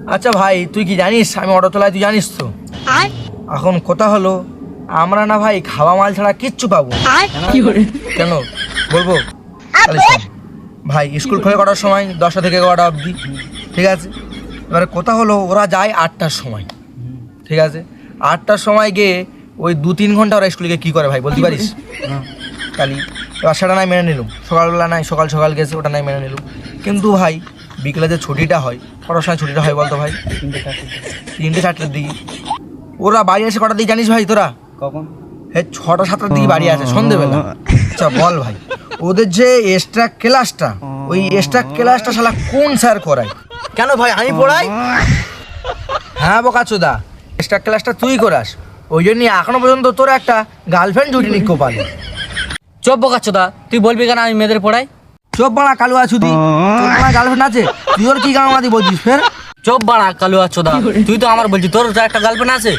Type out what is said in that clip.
আচ্ছা ভাই, তুই কি জানিস আমি অটো চালাই, তুই জানিস তো? এখন কথা হলো, আমরা না ভাই খাওয়া মাল ছাড়া কিচ্ছু পাবো না। কেন বলবো? তাহলে শোন। ভাই স্কুল খোলে কটার সময়? 10টা থেকে 11টা অবধি, ঠিক আছে? এবারে কথা হলো ওরা যায় 8টার সময়, ঠিক আছে? 8টার সময় গিয়ে ওই 2-3 ঘন্টা ওরা স্কুলে গিয়ে কী করে ভাই বলতে পারিস? কালি এবার সেটা নাই মেনে নিলুম, সকালবেলা নাই সকাল সকাল গেছে ওটা নাই মেনে নিলুম, কিন্তু ভাই বিকেলে যে ছুটিটা হয়, কটার সময় ছুটিটা হয় বলতো ভাই? 3টে-4টের দিকে। ওরা বাড়ি আসে কটার দিকে জানিস ভাই তোরা? কখন? হ্যাঁ, 6টা-7টার দিকে বাড়ি আসে, সন্ধেবেলা। আচ্ছা বল ভাই, ওদের যে এক্সট্রা ক্লাসটা, ওই এক্সট্রা ক্লাসটা শালা কোন স্যার করায়? কেন ভাই আমি পড়াই? হ্যাঁ বোকাচোদা, এক্সট্রা ক্লাসটা তুই করাস, ওই জন্যই এখনো পর্যন্ত তোর একটা গার্লফ্রেন্ড জুটিনি কপালে। চোপ বোকাচ্চোদা, তুই বলবি কেন আমি মেয়েদের পড়াই? চোপ বাড়া কালুয়া ছুটি, তোর গার্লফ্রেন্ড আছে? তুই ওর কি গামাদি বলছিস ফের? চোপ বাড়া কালুয়া চোদা, তুই তো আমার বলছিস তোর একটা গার্লফ্রেন্ড আছে।